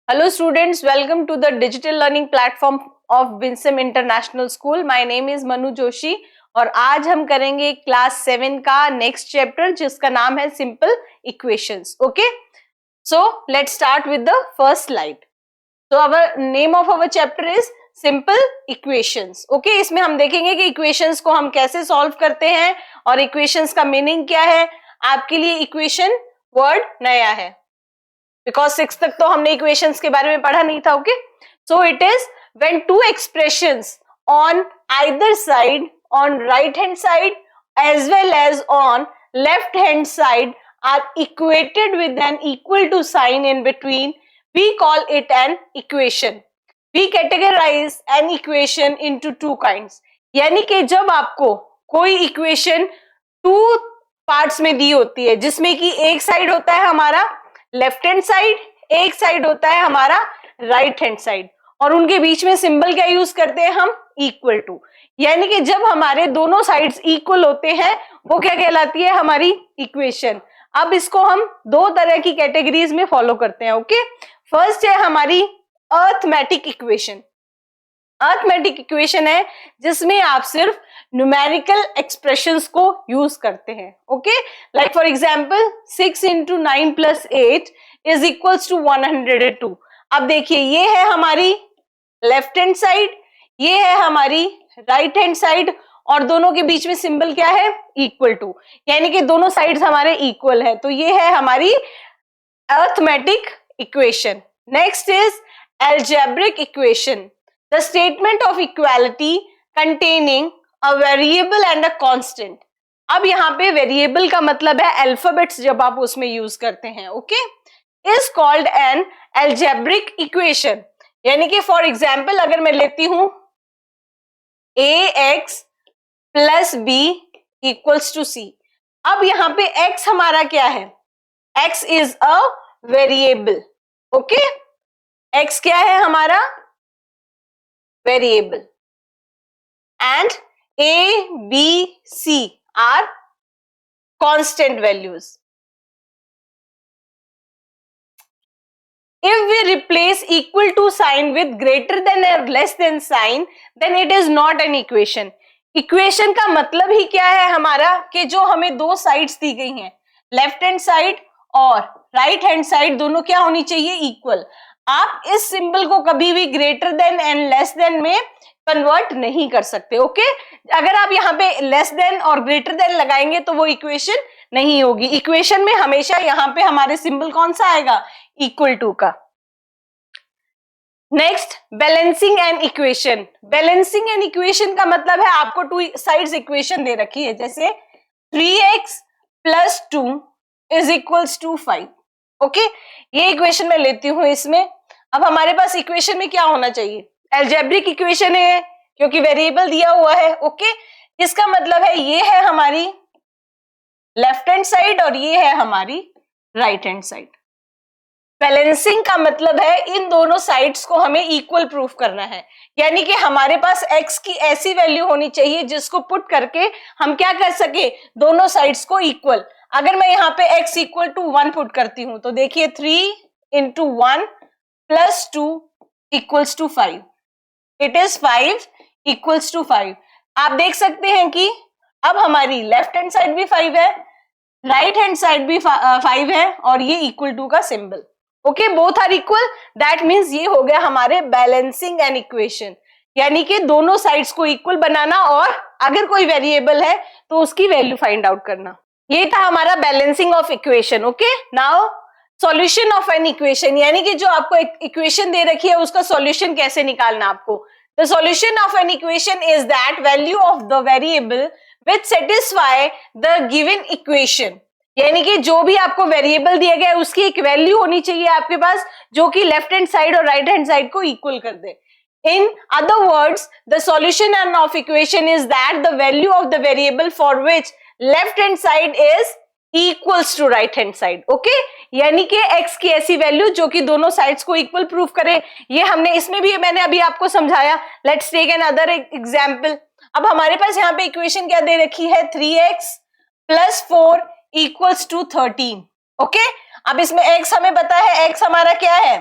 Hello students, welcome to the digital learning platform of Winsome International School. My name is Manu Joshi और आज हम करेंगे class 7 का next chapter जिसका नाम है simple equations. Okay, so let's start with the first slide. So our name of our chapter is simple equations. Okay, इसमें हम देखेंगे कि इक्वेशंस को हम कैसे सॉल्व करते हैं और इक्वेशंस का मीनिंग क्या है. आपके लिए इक्वेशन वर्ड नया है बिकॉज 6 तक तो हमने इक्वेशंस के बारे में पढ़ा नहीं था. Okay, so it is when two expressions on either side, on right hand side as well as on left hand side are equated with an equal to sign in between, we call it an equation. We categorize an equation into two kinds. यानी कि जब आपको कोई equation two parts में दी होती है जिसमें कि एक साइड होता है हमारा लेफ्ट हैंड साइड, एक साइड होता है हमारा राइट हैंड साइड, और उनके बीच में सिंबल क्या यूज करते हैं हम, इक्वल टू. यानी कि जब हमारे दोनों साइड्स इक्वल होते हैं वो क्या कहलाती है, हमारी इक्वेशन. अब इसको हम दो तरह की कैटेगरीज में फॉलो करते हैं. ओके, फर्स्ट है हमारी अरिथमेटिक इक्वेशन. अरिथमेटिक इक्वेशन है जिसमें आप सिर्फ न्यूमेरिकल एक्सप्रेशंस को यूज करते हैं. Okay, like for example 6 into 9 plus 8 is equals to 102. अब देखिए, ये है हमारी लेफ्ट हैंड साइड, ये है हमारी राइट हैंड साइड, और दोनों के बीच में सिंबल क्या है, इक्वल टू. यानी कि दोनों साइड्स हमारे इक्वल है, तो ये है हमारी arithmetic equation. Next is algebraic equation, the statement of equality containing a variable and a constant. अब यहाँ पे वेरिएबल का मतलब है अल्फाबेट्स जब आप उसमें यूज करते हैं. Okay, is called an algebraic equation. यानी कि फॉर एग्जाम्पल अगर मैं लेती हूं ax plus b equals to c. अब यहाँ पे x हमारा क्या है, x is a variable. Okay, x क्या है हमारा, variable, and a b c are constant values. If we replace equal to sign with greater than or less than sign, then it is not an equation. Equation का मतलब ही क्या है हमारा, कि जो हमें दो साइड्स दी गई हैं, लेफ्ट हैंड साइड और राइट हैंड साइड, दोनों क्या होनी चाहिए, इक्वल. आप इस सिंबल को कभी भी greater than and less than में कन्वर्ट नहीं कर सकते. ओके, अगर आप यहाँ पे लेस देन और ग्रेटर देन लगाएंगे तो वो इक्वेशन नहीं होगी. इक्वेशन में हमेशा यहाँ पे हमारे सिंबल कौन सा आएगा, इक्वल टू का. Next, balancing an equation. Balancing an equation का मतलब है आपको टू साइड्स इक्वेशन दे रखी है, जैसे 3x plus 2 is equals to 5. Okay, ये इक्वेशन मैं लेती हूं इसमें. अब हमारे पास इक्वेशन में क्या होना चाहिए, अलजेब्रिक इक्वेशन है क्योंकि वेरिएबल दिया हुआ है. ओके, इसका मतलब है ये है हमारी लेफ्ट हैंड साइड और ये है हमारी राइट हैंड साइड. बैलेंसिंग का मतलब है इन दोनों साइड्स को हमें इक्वल प्रूफ करना है. यानी कि हमारे पास x की ऐसी वैल्यू होनी चाहिए जिसको पुट करके हम क्या कर सके, दोनों साइड्स को इक्वल. अगर मैं यहाँ पे x इक्वल टू 1 पुट करती हूं तो देखिए 3 into 1 plus 2 equals to 5. It is 5 equals to 5. आप देख सकते हैं कि अब हमारी लेफ्ट हैंड साइड भी 5 है, राइट हैंड साइड भी 5 है, और ये इक्वल टू का symbol. Okay, both are equal, that means ये हो गया हमारे बैलेंसिंग एन इक्वेशन. यानी कि दोनों साइड्स को इक्वल बनाना और अगर कोई वेरिएबल है तो उसकी वैल्यू फाइंड आउट करना. ये था हमारा balancing of equation. Okay, now solution of an equation, यानी कि जो आपको इक्वेशन दे रखी है उसका सॉल्यूशन कैसे निकालना आपको. The solution of an equation is that value of the variable which satisfy the given equation. यानी कि जो भी आपको वेरिएबल दिया गया है उसकी एक वैल्यू होनी चाहिए आपके पास जो कि लेफ्ट हैंड साइड और राइट हैंड साइड को इक्वल कर दे. In other words, the solution of equation is that the value of the variable for which left hand side is equals to right hand side. Okay, यानी कि x की ऐसी value जो कि दोनों साइड्स को इक्वल प्रूफ करे. ये हमने इसमें भी मैंने अभी आपको समझाया. Let's take another example. अब हमारे पास यहाँ पे इक्वेशन क्या दे रखी है, 3x plus 4 equals to 13. Okay, अब इसमें x हमें पता है, x हमारा क्या है,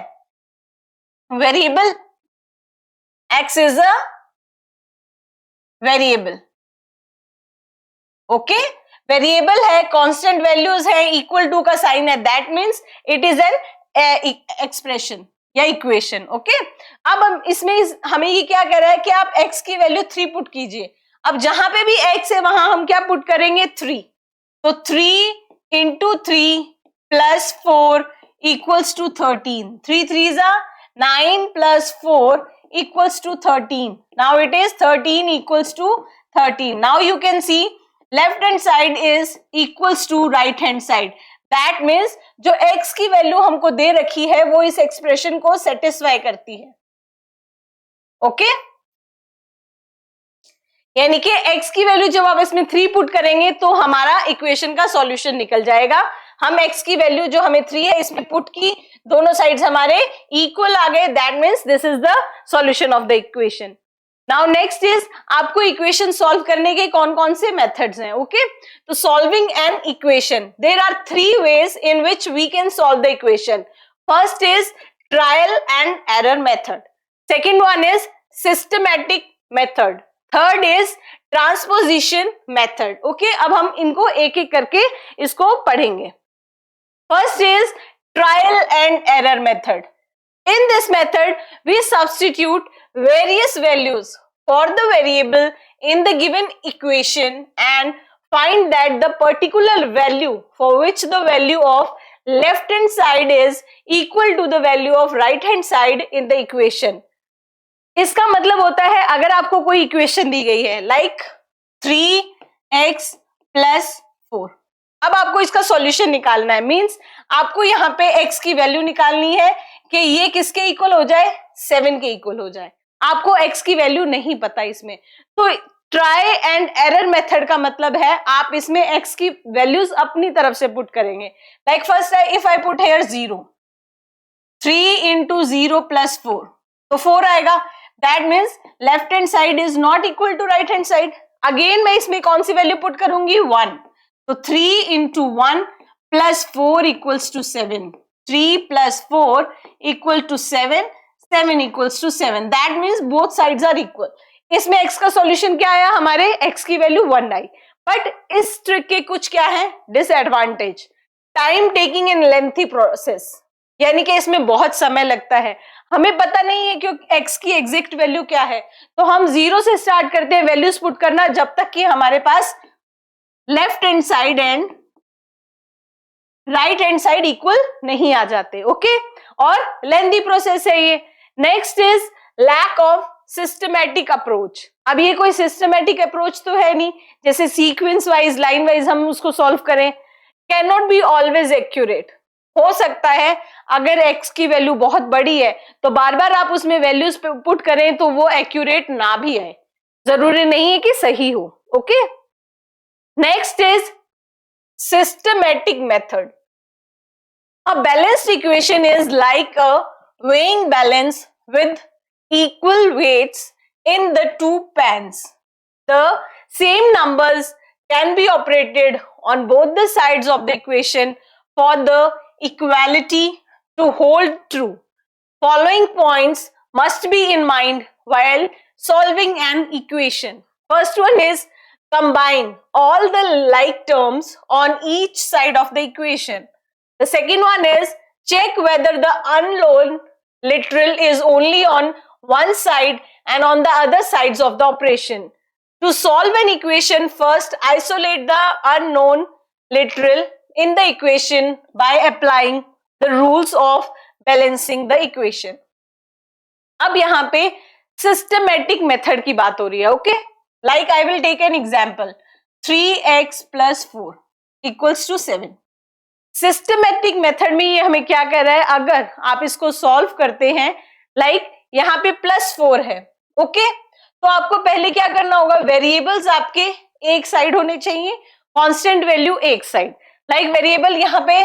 variable, x is a variable, okay, variable है, कांस्टेंट वैल्यूज है, इक्वल टू का साइन है, that means it is an expression या इक्वेशन, ओके। अब हम इसमें हमें ये क्या कह रहा है कि आप x की वैल्यू 3 पुट कीजिए। अब जहां पे भी x है वहां हम क्या पुट करेंगे, 3, तो 3 into 3 plus 4 equals to 13, 3 3 9 plus 4 equals to 13. Now it is 13 equals to 13. Now you can see left hand side is equals to right hand side. That means जो x की वैल्यू हमको दे रखी है वो इस एक्सप्रेशन को सेटिस्फाई करती है, ओके। यानी कि x की वैल्यू जब आप इसमें 3 पुट करेंगे तो हमारा इक्वेशन का सॉल्यूशन निकल जाएगा। हम x की वैल्यू जो हमें 3 है इसमें पुट की, दोनों साइड्स हमारे इक्वल आ गए, that means this is the solution of the equation. Now next is आपको इक्वेशन सॉल्व करने के कौन कौन से मेथड्स हैं, ओके। तो solving an equation, there are 3 ways in which we can solve the equation. First is trial and error method, second one is systematic method, third is transposition method, okay. अब हम इनको एक एक करके इसको पढ़ेंगे। First is trial and error method. In this method, we substitute various values for the variable in the given equation and find that the particular value for which the value of left hand side is equal to the value of right hand side in the equation. इसका मतलब होता है अगर आपको कोई equation दी गई है like 3x + 4, अब आपको इसका सॉल्यूशन निकालना है, मींस आपको यहाँ पे x की वैल्यू निकालनी है कि ये किसके इक्वल हो जाए, 7 के इक्वल हो जाए। आपको x की वैल्यू नहीं पता इसमें, तो ट्राई एंड एरर मेथड का मतलब है आप इसमें x की वैल्यूज अपनी तरफ से पुट करेंगे। लाइक फर्स्ट है, if I put here 0, 3 into 0 + 4, तो 4 आएगा, that means left hand side is not equal to right hand side. Again मैं इसमें कौन सी वैल्यू पुट करूंगी, 1, तो 3 into 1 + 4 equals to 7, 3 + 4 equal to 7, 7 equals to 7, that means both sides are equal. इसमें x का solution क्या आया, हमारे x की वैल्यू 1 आई। बट इस ट्रिक के कुछ क्या है disadvantage, time taking in lengthy process, यानी कि इसमें बहुत समय लगता है, हमें पता नहीं है कि x की एग्जैक्ट वैल्यू क्या है, तो हम 0 से स्टार्ट करते हैं वैल्यूज पुट करना जब तक कि हमारे पास left hand side and right hand side equal नहीं आ जाते, ओके। और लेंथी प्रोसेस है ये। Next is lack of systematic approach. अब ये कोई सिस्टमैटिक अप्रोच तो है नहीं, जैसे सीक्वेंस वाइज लाइन वाइज हम उसको सॉल्व करें, can not be always accurate. हो सकता है अगर x की वैल्यू बहुत बड़ी है तो बार बार आप उसमें वैल्यूज पुट करें तो वो एक्यूरेट ना भी आए, जरूरी नहीं है कि सही हो, okay. Next is systematic method. A balanced equation is like a weighing balance with equal weights in the two pans. The same numbers can be operated on both the sides of the equation for the equality to hold true. Following points must be in mind while solving an equation. First one is combine all the like terms on each side of the equation. The second one is check whether the unknown literal is only on one side and on the other sides of the operation. To solve an equation, first isolate the unknown literal in the equation by applying the rules of balancing the equation. अब यहाँ पे systematic method की बात हो रही है, okay? Like I will take an example. 3x + 4 equals to 7. Systematic method में ये हमें क्या कह रहा है, अगर आप इसको सॉल्व करते हैं लाइक यहाँ पे +4 है, ओके, तो आपको पहले क्या करना होगा, वेरिएबल्स आपके एक साइड होने चाहिए, कांस्टेंट वैल्यू एक साइड। लाइक वेरिएबल यहाँ पे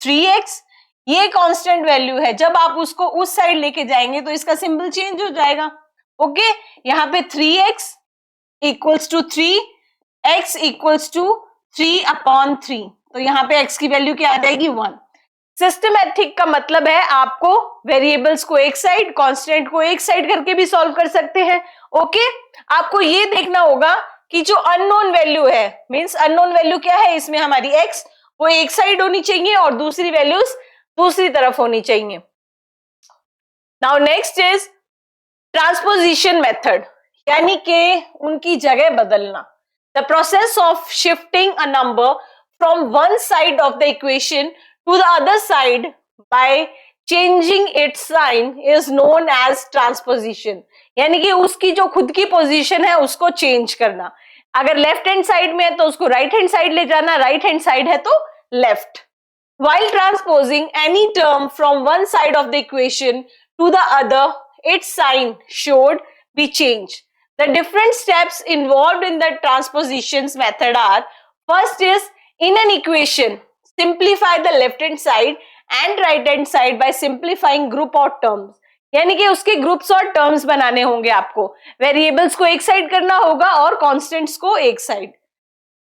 3x, ये कांस्टेंट वैल्यू है, जब आप उसको उस साइड लेके जाएंगे तो इसका सिंबल चेंज हो जाएगा, ओके। यहाँ पे 3x equals to 3, x equals to 3/3, तो यहाँ पे x की वैल्यू क्या आ जाएगी, 1। सिस्टमैटिक का मतलब है आपको वेरिएबल्स को एक साइड, कांस्टेंट को एक साइड करके भी सॉल्व कर सकते हैं। ओके, आपको ये देखना होगा कि जो अननोन वैल्यू है, मींस अननोन वैल्यू क्या है इसमें हमारी x, वो एक साइड होनी चाहिए और दूसरी वैल्यूज दूसरी तरफ होनी चाहिए। Now next is transposition method, यानी कि उनकी जगह बदलना। The process of shifting a number from one side of the equation to the other side by changing its sign is known as transposition, यानी कि उसकी जो खुद की पोजीशन है उसको चेंज करना। अगर लेफ्ट हैंड साइड में है तो उसको राइट हैंड साइड ले जाना, राइट हैंड साइड है तो left. While transposing any term from one side of the equation to the other, its sign should be changed. The different steps involved in the transpositions method are: first is, in an equation, simplify the left hand side and right hand side by simplifying group or terms, यानी कि उसके groups और terms बनाने होंगे आपको, variables को एक side करना होगा और कांस्टेंट्स को एक side.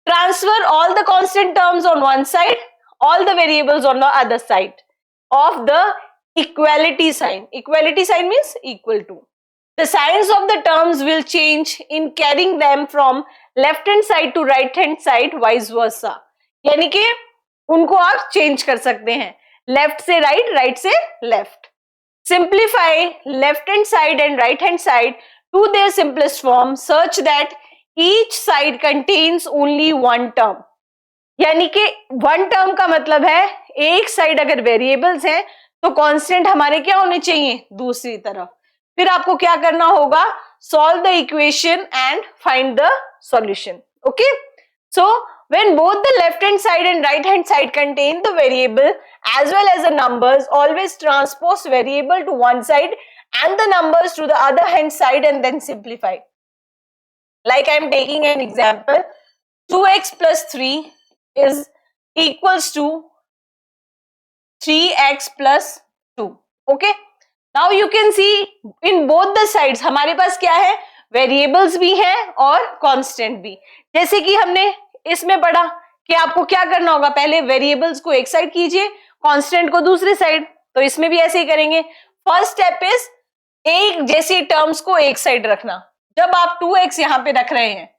Transfer all the constant terms on one side, all the variables on the other side of the equality sign. Equality sign means equal to. The signs of the terms will change in carrying them from left hand side to right hand side, vice versa. यानी कि उनको आप change कर सकते हैं, left से right, right से left. Simplify left hand side and right hand side to their simplest form such that each side contains only one term. यानी कि वन टर्म का मतलब है एक साइड अगर वेरिएबल्स हैं तो कांस्टेंट हमारे क्या होने चाहिए, दूसरी तरफ। फिर आपको क्या करना होगा, solve the equation and find the solution. Okay, so when both the left hand side and right hand side contain the variable as well as the numbers, always transpose variable to one side and the numbers to the other hand side and then simplify. Like I am taking an example, 2x plus 3 is equals to 3x plus 2. Okay, now you can see in both the sides हमारे पास क्या है, variables भी हैं और constant भी। जैसे कि हमने इसमें पढ़ा कि आपको क्या करना होगा, पहले वेरिएबल्स को एक साइड कीजिए, कांस्टेंट को दूसरी साइड, तो इसमें भी ऐसे ही करेंगे। फर्स्ट स्टेप इज एक जैसी टर्म्स को एक साइड रखना। जब आप 2x यहाँ पे रख रहे हैं,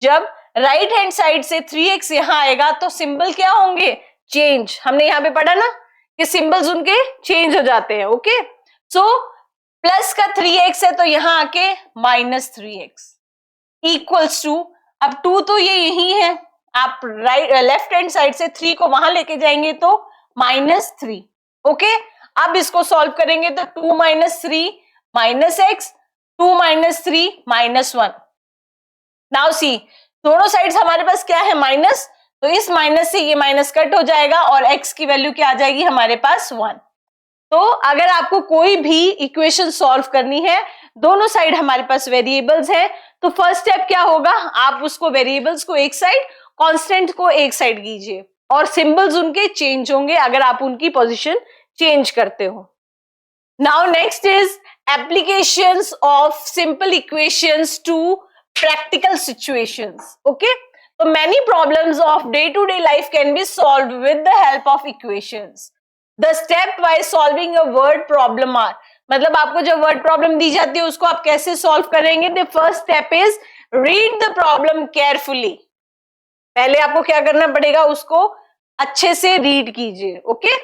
जब राइट हैंड साइड से 3x यहां आएगा तो सिंबल क्या होंगे, चेंज। हमने यहां पे पढ़ा ना कि सिंबल्स उनके चेंज हो जाते हैं। ओके, सो प्लस का 3x है तो यहां आके -3x इक्वल्स टू, अब 2 तो ये यही है, आप लेफ्ट हैंड साइड से 3 को वहां लेके जाएंगे तो -3। ओके, अब इसको सॉल्व करेंगे तो 2 - 3 -x, 2 - 3 -1। नाउ सी, दोनों साइड्स हमारे पास क्या है, माइनस, तो इस माइनस से ये माइनस कट हो जाएगा और x की वैल्यू क्या आ जाएगी हमारे पास 1। तो अगर आपको कोई भी इक्वेशन सॉल्व करनी है, दोनों साइड हमारे पास वेरिएबल्स है, तो फर्स्ट स्टेप क्या होगा, आप उसको वेरिएबल्स को एक साइड, कांस्टेंट को एक साइड कीजिए और सिंबल्स उनके चेंज होंगे अगर आप उनकी पोजीशन चेंज करते हो। Now next is applications of simple equations to practical situations. Okay, so many problems of day-to-day life can be solved with the help of equations. The step by solving a word problem are, मतलब आपको जब word problem दी जाती है उसको आप कैसे solve करेंगे, the first step is read the problem carefully. पहले आपको क्या करना पड़ेगा, उसको अच्छे से read कीजिए। Okay,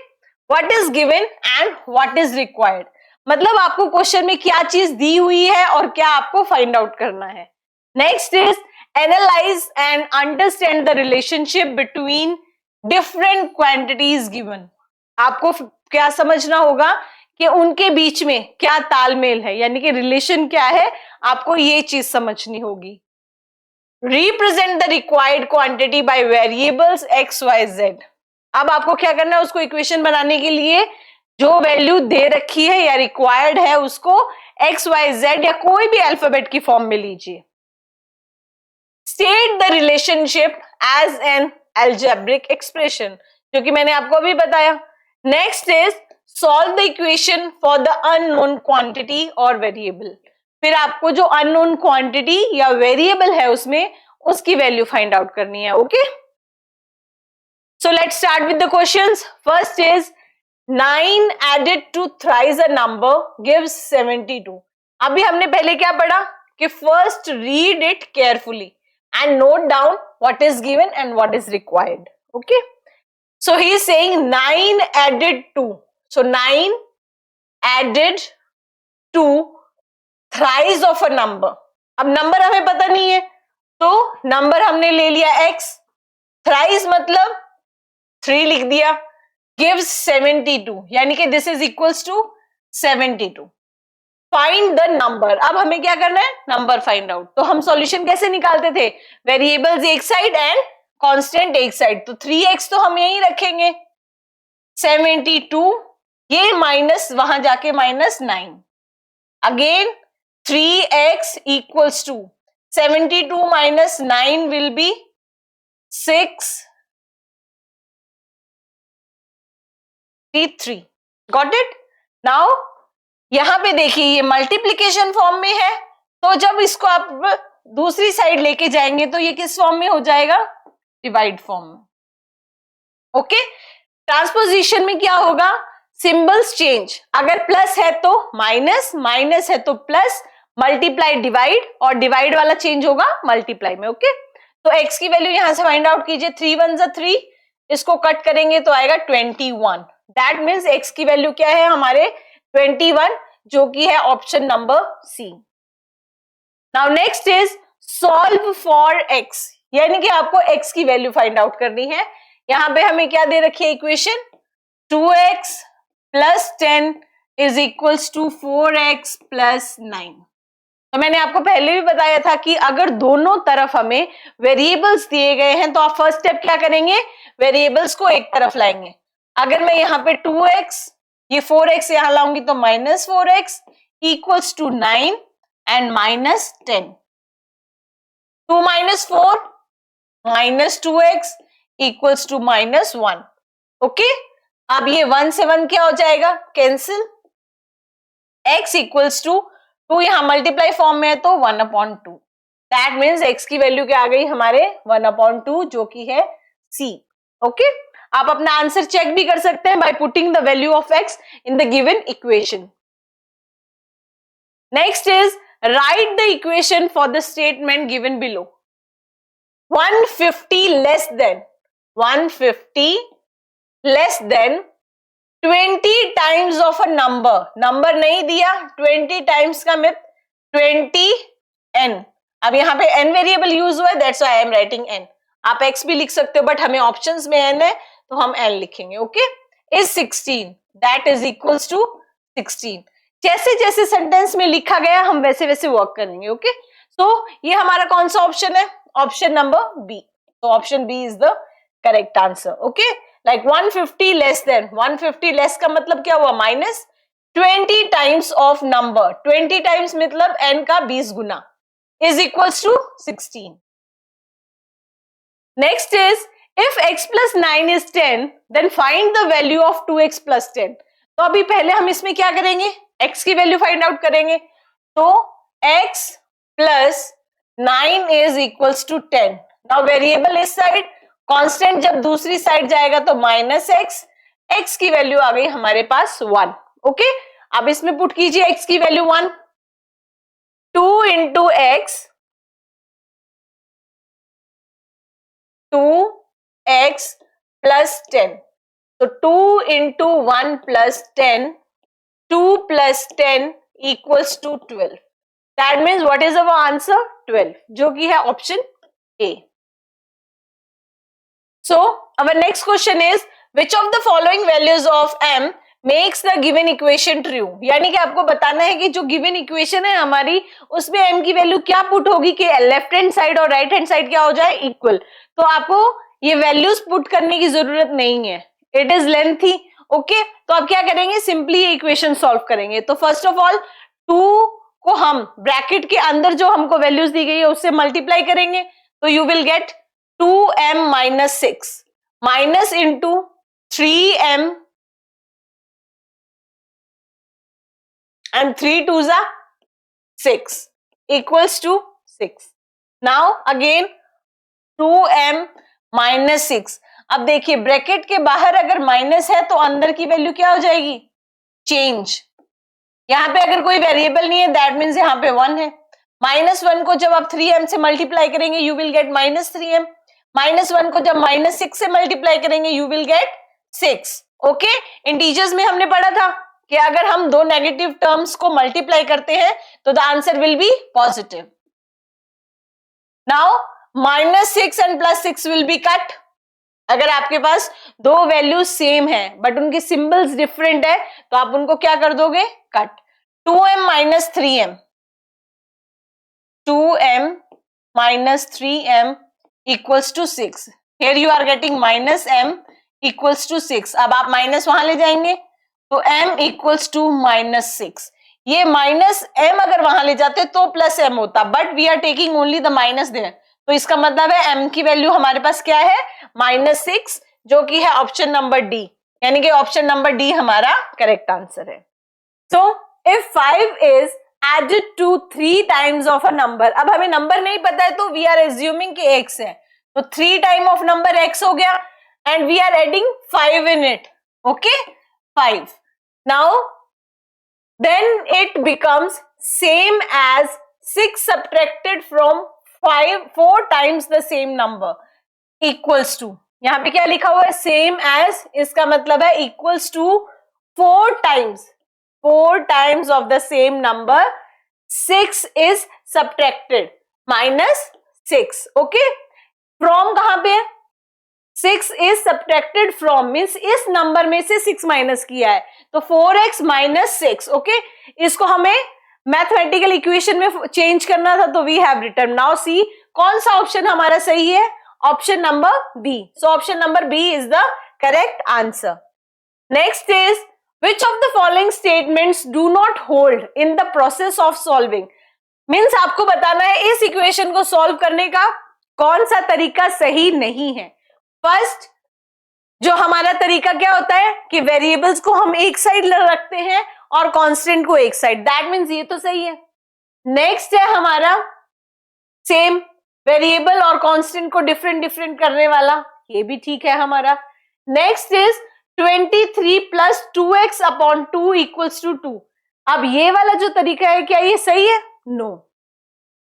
what is given and what is required, मतलब आपको क्वेश्चन में क्या चीज दी हुई है और क्या आपको फाइंड आउट करना है। Next is analyze and understand the relationship between different quantities given. आपको क्या समझना होगा कि उनके बीच में क्या तालमेल है, यानी कि रिलेशन क्या है, आपको ये चीज समझनी होगी। Represent the required quantity by variables x, y, z. अब आपको क्या करना है, उसको इक्वेशन बनाने के लिए जो वैल्यू दे रखी है या रिक्वायर्ड है उसको x, y, z या कोई भी अल्फाबेट की फॉर्म में लीजिए। State the relationship as an algebraic expression, जो कि मैंने आपको अभी बताया। Next is solve the equation for the unknown quantity or variable. फिर आपको जो unknown quantity या variable है उसमें उसकी वैल्यू फाइंड आउट करनी है। Okay, so let's start with the questions. First is 9 added to thrice a number gives 72. अभी हमने पहले क्या पढ़ा कि first read it carefully and note down what is given and what is required. Okay, so he is saying 9 added to, so 9 added to thrice of a number. अब number हमें पता नहीं है तो नंबर हमने ले लिया x, थ्राइस मतलब 3 लिख दिया, gives 72, यानी कि this is equals to 72. Find the number. अब हमें क्या करना है, नंबर फाइंड आउट. तो हम सॉल्यूशन कैसे निकालते थे, वेरिएबल्स एक साइड एंड कांस्टेंट एक साइड. तो 3x तो हम यही रखेंगे, 72 ये माइनस वहां जाके -9, again 3x equals to 72 minus 9 will be 633. Got it? Now यहां पे देखिए ये मल्टीप्लीकेशन फॉर्म में है, तो जब इसको आप दूसरी साइड लेके जाएंगे तो ये किस फॉर्म में हो जाएगा, डिवाइड फॉर्म में. ओके, ट्रांसपोजिशन में क्या होगा, सिंबल्स चेंज. अगर प्लस है तो माइनस, माइनस है तो प्लस, मल्टीप्लाई डिवाइड, और डिवाइड वाला चेंज होगा मल्टीप्लाई में. ओके, तो x की वैल्यू यहां से फाइंड आउट कीजिए. 3 1 जा 3, इसको कट करेंगे तो आएगा 21. दैट मीन्स x की वैल्यू क्या है हमारे 21, जो कि है option number C. Now next is solve for x, यानी कि आपको x की वैल्यू फाइंड आउट करनी है. यहां पे हमें क्या दे रखी है इक्वेशन, 2x प्लस 10 इज इक्वल्स टू 4x प्लस 9. तो मैंने आपको पहले भी बताया था कि अगर दोनों तरफ हमें वेरिएबल्स दिए गए हैं तो आप फर्स्ट स्टेप क्या करेंगे, वेरिएबल्स को एक तरफ लाएंगे. अगर मैं यहाँ पे 2x, ये 4x यहां लाऊंगी तो -4x equals to 9 and -10. 2 - 4 -2x equals to -1. Okay, अब ये 1 से 1 क्या हो जाएगा, कैंसिल. x इक्वल्स टू 2 यहां मल्टीप्लाई फॉर्म में है तो 1/2. दैट मीन्स x की वैल्यू क्या आ गई हमारे 1/2, जो कि है c. ओके, आप अपना आंसर चेक भी कर सकते हैं by putting the value of x in the given equation. Next is right the equation for the statement given below. 150 less then 20 times of a number नहीं दिया, 20 टाइम्स का myth 20n. अब यहाँ पे n वेरिएबल यूज हुआ है, that's why I am writing n. आप x भी लिख सकते हो बट हमें ऑप्शंस में n है तो हम n लिखेंगे. Okay, is 16, that is equals to 16. जैसे जैसे सेंटेंस में लिखा गया हम वैसे वैसे वर्क करेंगे. ओके, सो ये हमारा कौन सा ऑप्शन है, ऑप्शन नंबर बी. तो option B is the correct answer. Okay, like 150 less than, 150 less का मतलब क्या हुआ, minus 20 times of number, 20 times मतलब n का 20 गुना, is equals to 16. Next is if x plus 9 is 10 then find the value of 2x plus 10. तो अभी पहले हम इसमें क्या करेंगे, x की वैल्यू फाइंड आउट करेंगे. तो x plus 9 is equals to 10. Now variable इस साइड, कांस्टेंट जब दूसरी साइड जाएगा तो -x, x की वैल्यू आ गई हमारे पास 1. ओके, अब इसमें पुट कीजिए x की value 1, 2 into x, 2x plus 10. तो 2 into 1 plus 10, 2 plus 10 equals to 12. That means what is our answer, 12, जो कि है option A. So our next question is which of the following values of m makes the given equation true. यानी कि आपको बताना है कि जो given equation है हमारी उसमें m की वैल्यू क्या पुट होगी कि लेफ्ट हैंड साइड और राइट हैंड साइड क्या हो जाए, इक्वल. तो आपको ये वैल्यूज पुट करने की जरूरत नहीं है, इट इज लेंथी. ओके, तो आप क्या करेंगे, सिंपली ये इक्वेशन सॉल्व करेंगे. तो फर्स्ट ऑफ ऑल 2 को हम ब्रैकेट के अंदर जो हमको वैल्यूज दी गई है उससे मल्टीप्लाई करेंगे तो you will get 2m minus 6 minus into 3m and 3 2s are 6 equals to 6. Now again 2m minus 6. अब देखिए ब्रैकेट के बाहर अगर माइनस है तो अंदर की वैल्यू क्या हो जाएगी, चेंज। यहाँ पे अगर कोई वेरिएबल नहीं है दैट मीन्स यहाँ पे 1 है। -1 को जब आप 3m से मल्टीप्लाई करेंगे यू विल गेट -3m। -1 को जब -6 से मल्टीप्लाई करेंगे you will get 6। Okay, integers में हमने पढ़ा था कि अगर हम दो नेगेटिव टर्म्स को मल्टीप्लाई करते हैं तो the answer will be positive. Now -6 and +6 will be cut. अगर आपके पास दो वैल्यूज सेम है बट उनके सिंबल्स डिफरेंट है तो आप उनको क्या कर दोगे, cut. 2m - 3m, 2m - 3m equals to 6. Here you are getting -m equals to 6. अब आप माइनस वहां ले जाएंगे तो m equals to -6. ये -m अगर वहां ले जाते तो +m होता, but we are taking only the minus there, तो इसका मतलब है m की वैल्यू हमारे पास क्या है, -6, जो कि है ऑप्शन नंबर डी, यानी कि ऑप्शन नंबर डी हमारा करेक्ट आंसर है। So if 5 is added to 3 times of a number, अब हमें नंबर नहीं पता है तो we are assuming कि x है, तो 3 टाइम ऑफ नंबर x हो गया and we are adding 5 in it. Okay, 5. Now then it becomes same as 6 subtracted from 4 times the same number equals to, यहाँ पे क्या लिखा हुआ है, सेम एज, इसका मतलब है equals to 4 times of the same number 6 is subtracted -6. Okay, from कहां पे, 6 is subtracted from means इस नंबर में से 6 माइनस किया है तो 4x - 6. ओके, इसको हमें मैथमेटिकल इक्वेशन में चेंज करना था तो we have written. Now see कौन सा ऑप्शन हमारा सही है, option number B. So option number B is the correct answer. Next is which of the following statements do not hold in the process of solving, means आपको बताना है इस equation को सॉल्व करने का कौन सा तरीका सही नहीं है। फर्स्ट जो हमारा तरीका क्या होता है कि वेरिएबल्स को हम एक साइड रखते हैं और कांस्टेंट को एक साइड, दैट मीन्स ये तो सही है। नेक्स्ट है हमारा सेम वेरिएबल और कांस्टेंट को डिफरेंट करने वाला, ये भी ठीक है हमारा। Next is 23 + 2x / 2 = 2। अब ये वाला जो तरीका है क्या ये सही है, नो,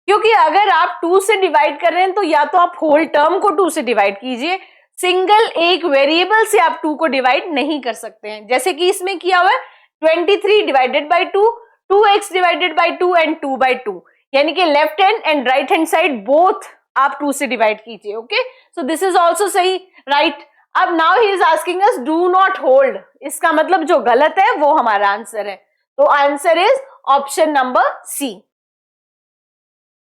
क्योंकि अगर आप 2 से डिवाइड कर रहे हैं तो या तो आप होल टर्म को 2 से डिवाइड कीजिए, सिंगल एक वेरिएबल से आप 2 को डिवाइड नहीं कर सकते हैं, जैसे कि इसमें किया हुआ है 23 divided by 2, 2x divided by 2 and 2/2, यानी कि left hand and right hand side both आप 2 से डिवाइड कीजिए। Okay, so this is also सही, राइट। अब now he is asking us do not hold, इसका मतलब जो गलत है वो हमारा आंसर है, तो answer is option number C.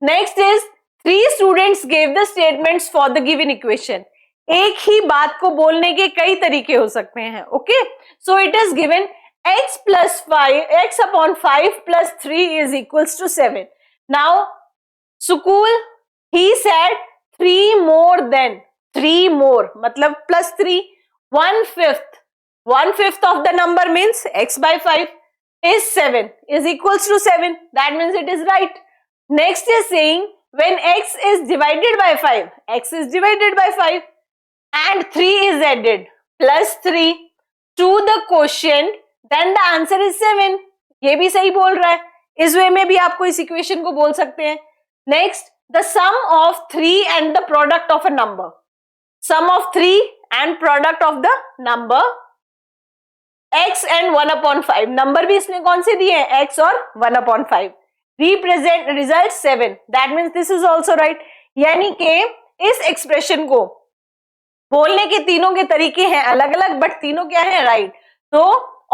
Next is 3 students give the statements for the given equation. एक ही बात को बोलने के कई तरीके हो सकते हैं। Okay, so it is given x + 5 x/5 + 3 is equals to 7. Now Sukul he said 3 more than 3 more मतलब +3, 1/5 of the number means x/5 is 7 is equals to 7, that means it is right. Next is saying when x is divided by 5, x is divided by 5 and 3 is added +3 to the quotient, then the answer is 7. ये भी सही बोल रहा है, इस वे में भी आपको इस इक्वेशन को बोल सकते हैं। Next the sum of 3 and the product of a number, sum of 3 and product of the number x and 1/5, number भी इसने कौन से दिए हैं, x और 1/5, represent result 7, that means this is also right। यानी कि इस एक्सप्रेशन को बोलने के तीनों के तरीके हैं अलग अलग बट तीनों क्या है, राइट, तो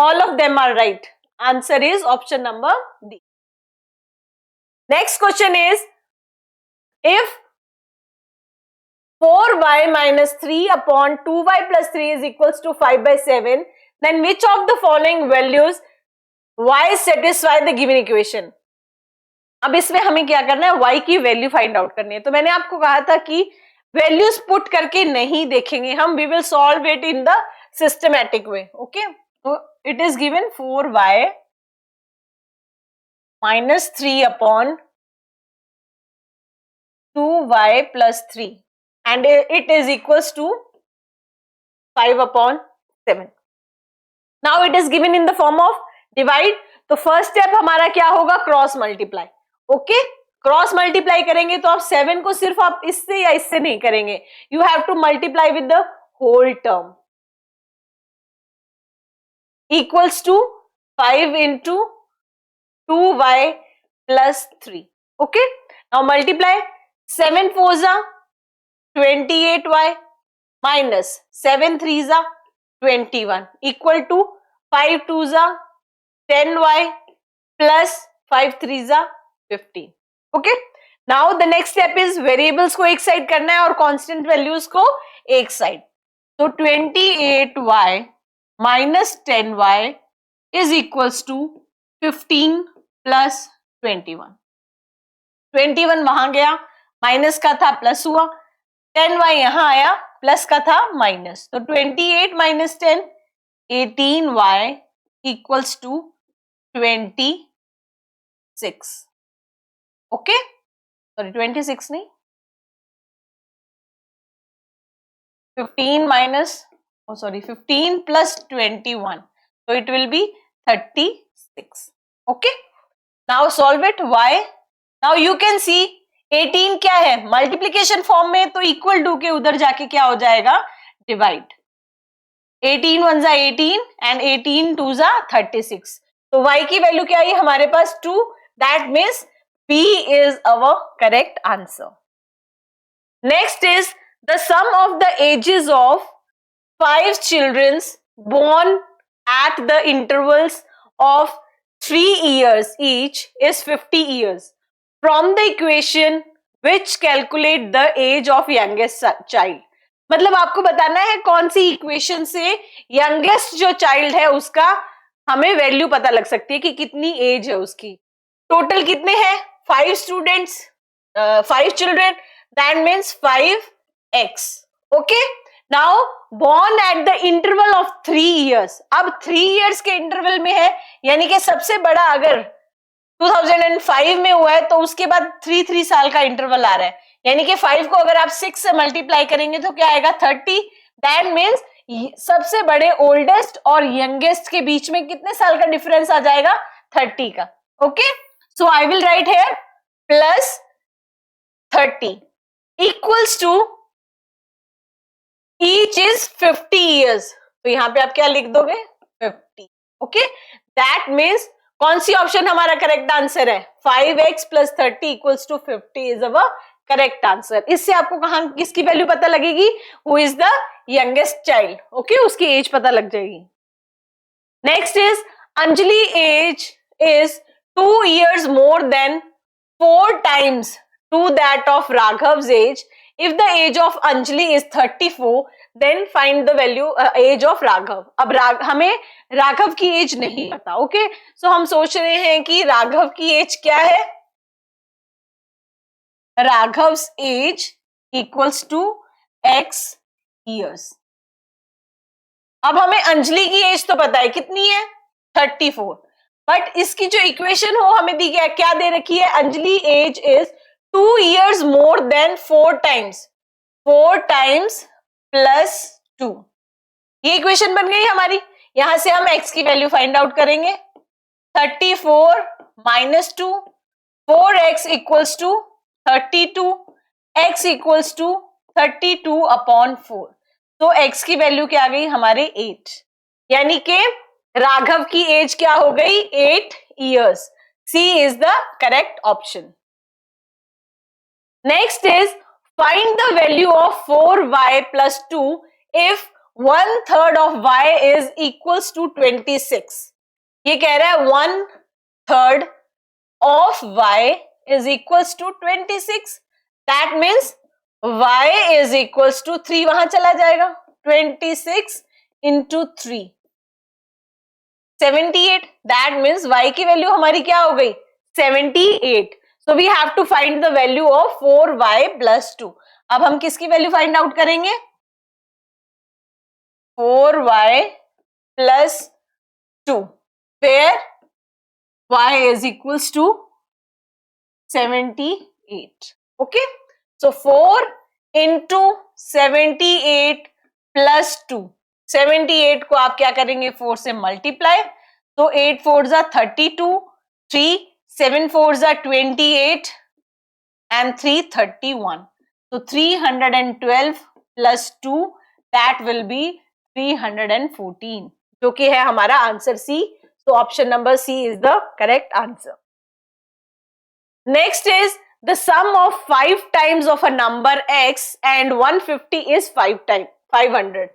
all of them are right, answer is option number D। next question is if 4y - 3 / 2y + 3 is equals to 5/7, then which of the following values y satisfy the given equation। अब इसमें हमें क्या करना है, y की value find out करनी है। तो मैंने आपको कहा था कि वैल्यूज पुट करके नहीं देखेंगे हम, we will solve it in the systematic way. Okay, तो it is given 4y - 3 / 2y + 3 and it is equals to 5/7. Now it is given in the form of divide. तो फर्स्ट स्टेप हमारा क्या होगा, cross multiply. Okay, cross multiply करेंगे तो आप 7 को सिर्फ आप इससे या इससे नहीं करेंगे, you have to multiply with the whole term. Equals to 5 into 2y plus 3. Okay, now multiply 7 4s are 28y minus 7 3s are 21 equal to 5 2s are 10y plus 5 3s are 15. Okay, now the next step is variables को एक side करना है और constant values को एक side. तो 28y minus 10y is equals to 15 plus 21. 21 वहां गया, माइनस का था प्लस हुआ, 10y यहां आया, प्लस का था माइनस. तो 28 minus 10 18y equals to 26. Okay, sorry 26 नहीं, 15 minus, oh sorry, 15 plus 21, so it will be 36. Okay, now solve it. Why? Now you can see 18 क्या है, मल्टीप्लीकेशन फॉर्म में, तो इक्वल टू के उधर जाके क्या हो जाएगा, डिवाइड. 18 1 जा 18 एंड 18 2 जा 36. तो y की वैल्यू क्या आई हमारे पास 2. That means B is our correct answer. Next is the sum of the ages of 5 children born at the intervals of 3 years each is 50 years. From the equation which calculate the age of youngest child. मतलब आपको बताना है कौन सी equation से youngest जो child है उसका हमें वैल्यू पता लग सकती है कि कितनी एज है उसकी. टोटल कितने हैं, 5 students, 5 children, that means 5x. Okay, now born at the interval of 3 years. अब 3 years के इंटरवल में है, यानी कि सबसे बड़ा अगर 2005 में हुआ है तो उसके बाद 3 साल का इंटरवल आ रहा है, यानी कि 5 को अगर आप 6 से मल्टीप्लाई करेंगे तो क्या आएगा 30. दैट मीन्स सबसे बड़े ओल्डेस्ट और यंगेस्ट के बीच में कितने साल का डिफरेंस आ जाएगा, 30 का. Okay, so I will write here plus 30 equals to each is 50 years. तो यहां पे आप क्या लिख दोगे, 50. ओके, दैट मीन्स कौन सी ऑप्शन हमारा करेक्ट आंसर है, 5x plus 30 equals to 50 is our correct answer. इससे आपको कहां किसकी वैल्यू पता लगेगी, who is the youngest child. Okay, उसकी एज पता लग जाएगी. Next is Anjali age is 2 years more than 4 times to that of Raghav's age. If the age of Anjali is 34, then find the value age of Raghav. अब हमें राघव की as नहीं पता. Okay, सो हम सोच रहे हैं कि राघव की एज क्या है, Raghav's age equals to x years. अब हमें अंजलि की एज तो पता है कितनी है, 34, बट इसकी जो इक्वेशन हो हमें दी गया क्या दे रखी है, Anjali age is 2 years more than 4 times, 4 times plus 2. ये इक्वेशन बन गई हमारी. यहां से हम x की वैल्यू फाइंड आउट करेंगे, 34 minus 2, 4x equals to 32, x equals to 32/4. तो x की वैल्यू क्या आ गई हमारे 8, यानी कि राघव की एज क्या हो गई, 8 years. C is the correct option. Next is find the value of 4y plus 2 if 1/3 of y is equals to 26. ये कह रहा है 1/3 of y is equals to 26. That means y is equals to 3 वहां चला जाएगा, 26 into 3 78. That means y की value हमारी क्या हो गई, 78. So we have to find the value of 4y plus 2. अब हम किसकी वैल्यू फाइंड आउट करेंगे, 4y plus 2, where y is equals to 78. Okay, so 4 into 78 plus 2, 78 को आप क्या करेंगे 4 से मल्टीप्लाई, तो 8 4 32, 3 7 4 28 and 3 31. So 312 plus 2 that will be 314 जो कि है हमारा answer C. So option number C is the correct answer. Next is the sum of 5 times of a number x and 150 is 500.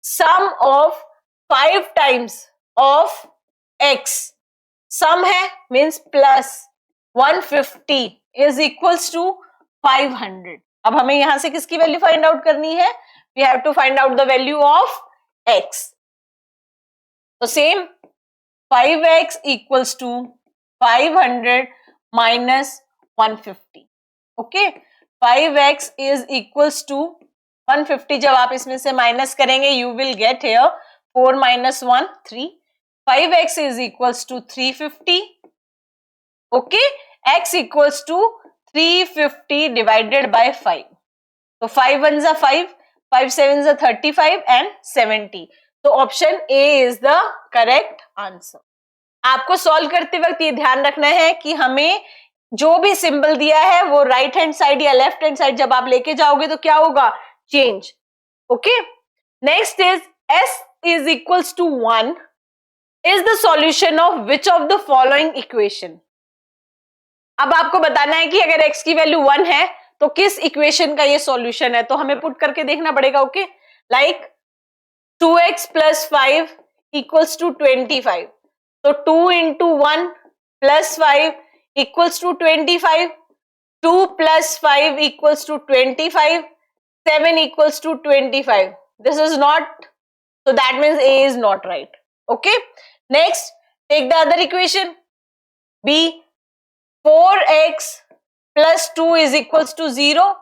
Sum of 5 times of x. Sum है means plus 150 is equals to 500. अब हमें यहां से किसकी value find out करनी है? We have to find out the value of x. So same 5x equals to 500 minus 150. Okay, 5x is equals to 150. जब आप इसमें से माइनस करेंगे you will get here 4 minus 1 3. 5x is equals to 350. Okay, x equals to 350 divided by 5. So 5 1s are 5, 5 7s are 35 and 70. So option A is the correct answer. आपको solve करते वक्त ये ध्यान रखना है कि हमें जो भी सिंबल दिया है वो राइट हैंड साइड या लेफ्ट हैंड साइड जब आप लेके जाओगे तो क्या होगा? Change. Okay, next is s is equals to 1 is the solution of which of the following equation. अब आपको बताना है कि अगर x की वैल्यू 1 है तो किस इक्वेशन का ये सॉल्यूशन है, तो हमें पुट करके देखना पड़ेगा. Okay, like 2x plus 5 equals to 25. So 2 into 1 plus 5 equals to 25. 2 plus 5 equals to 25. 7 equals to 25. This is not, so that means A is not right. Okay. Next, take the other equation. B, 4x plus 2 is equals to 0.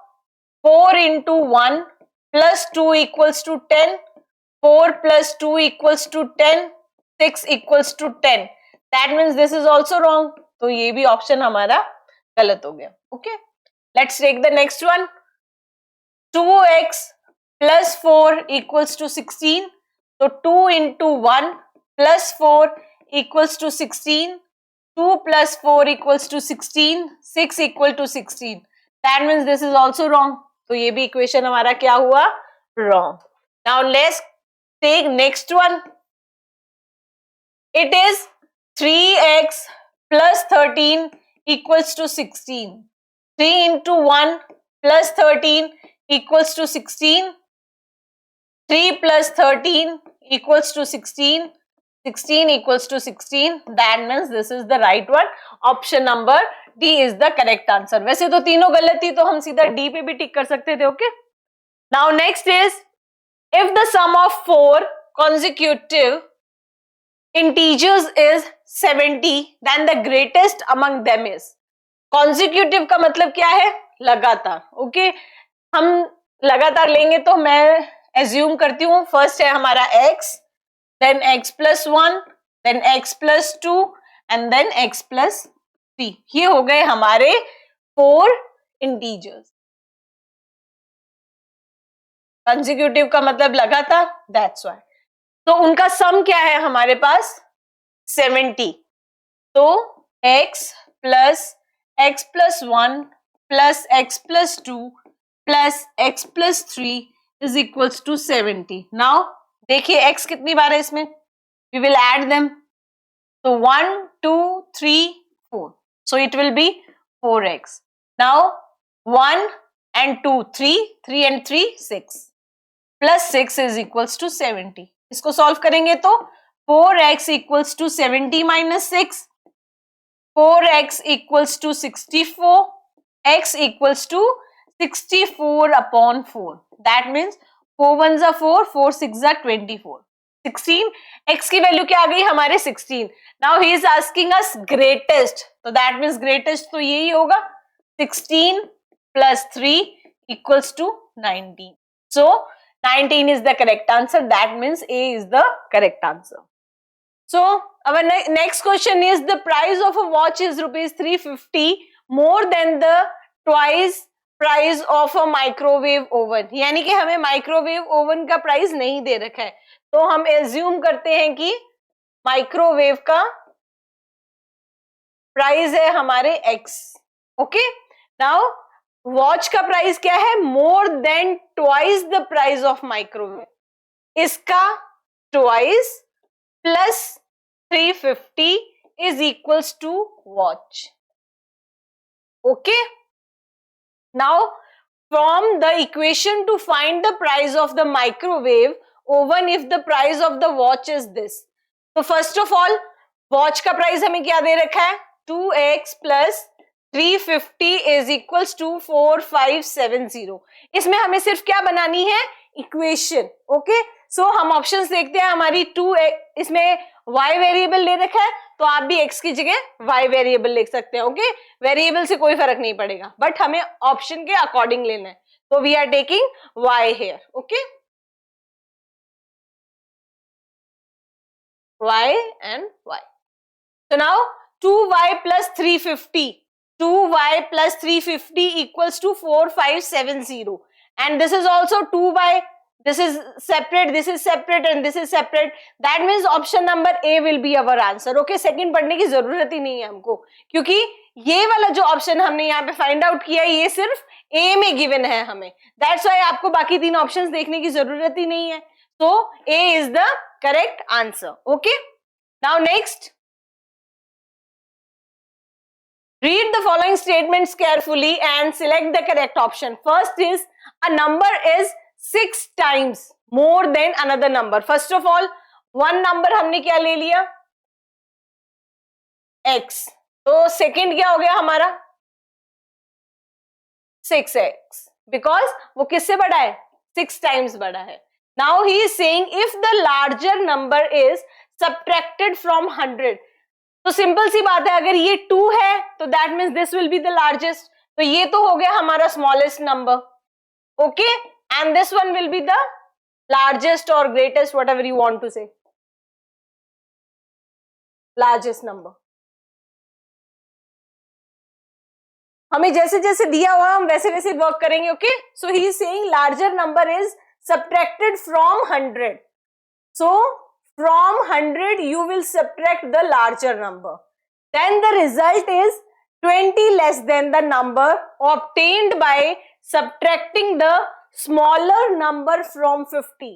4 into 1 plus 2 equals to 10. 4 plus 2 equals to 10. 6 equals to 10. That means this is also wrong. तो ये भी option हमारा गलत हो गया. Okay. Let's take the next one. 2x plus 4 equals to 16. So 2 into 1 plus 4 equals to 16. 2 plus 4 equals to 16. 6 equal to 16. That means this is also wrong. तो ये भी इक्वेशन हमारा क्या हुआ? Wrong. Now let's take next one. It is 3x plus 13 equals to 16. 3 into 1 plus 13 equals to 16. 3 plus 13 equals to 16. 16 equals to 16. That means this is the right one. Option number D is the correct answer. वैसे तो तीनों गलत थी तो हम सीधा D पे भी टिक कर सकते थे. Okay. Now next is if the sum of 4 consecutive integers is 70, then the greatest among them is. Consecutive का मतलब क्या है? लगातार. ओके, हम लगातार लेंगे तो मैं assume करती हूँ फर्स्ट है हमारा x, then x plus 1, then x plus 2 and then x plus 3. ये हो गए हमारे 4 integers. Consecutive का मतलब लगातार, that's why. तो उनका सम क्या है हमारे पास? 70. तो x plus 1 plus x plus 2 plus x plus 3 is equals to 70. Now देखिए x कितनी बार है इसमें? We will add them. So 1, 2, 3, 4. So it will be 4x. Now 1 and 2, 3 and 3, 6. Plus 6 is equals to 70. इसको सॉल्व करेंगे तो 4x equals to 70 minus 6. 4x equals to 64. X equals to 64 upon 4. That means 4 1s are 4, 4 6s are 24. 16. X की value क्या आ गई हमारे 16. Now he is asking us greatest. So that means greatest तो यही होगा. 16 plus 3 equals to 19. So 19 is the correct answer. That means A is the correct answer. So our next question is the price of a watch is rupees 350 more than the twice price of a microwave oven. यानी कि हमें microwave oven का price नहीं दे रखा है. तो हम assume करते हैं कि माइक्रोवेव का प्राइस है हमारे x। ओके, नाउ वॉच का प्राइस क्या है? More than twice the price of microwave, इसका twice plus 350 is equals to watch. Okay, now from the equation to find the price of the microwave oven if the price of the watch is this, तो first of all watch का price हमें क्या दे रखा है? 2x plus 350 is equals to 4570। इसमें हमें सिर्फ क्या बनानी है? इक्वेशन। ओके, सो हम ऑप्शंस देखते हैं। हमारी 2x, इसमें y वेरिएबल ले रखा है तो आप भी x की जगह y वेरिएबल लिख सकते हैं। ओके, वेरिएबल से कोई फर्क नहीं पड़ेगा, बट हमें ऑप्शन के अकॉर्डिंग लेना है, तो we are taking y here। Okay, y and y। So now 2y plus 350, 2y plus 350 equals to 4570, and this is also 2y, this is separate, this is separate and this is separate, that means option number A will be our answer। okay, second पढ़ने की जरूरत ही नहीं है हमको, क्योंकि ये वाला जो ऑप्शन हमने यहाँ पे फाइंड आउट किया है ये सिर्फ A में गिवन है हमें, दैट्स व्हाई आपको बाकी तीन ऑप्शंस देखने की जरूरत ही नहीं है। so A is the correct answer। okay, now next, read the following statements carefully and select the correct option। first is a number is 6 times more than another number। first of all one number हमने क्या ले लिया? x, तो second क्या हो गया हमारा? 6x, because वो किससे बड़ा है? 6 टाइम्स बड़ा है। Now he is saying if the larger number is subtracted from 100, तो सिंपल सी बात है, अगर ये 2 है तो that means this will be the largest, तो ये तो हो गया हमारा smallest number. Okay, and this one will be the largest और greatest, whatever you want to say, largest number. हमें जैसे जैसे दिया हुआ हम वैसे वैसे वर्क करेंगे। Okay, so he is saying larger number is subtracted from 100, so from 100 you will subtract the larger number, then the result is 20 less than the number obtained by subtracting the smaller number from 50।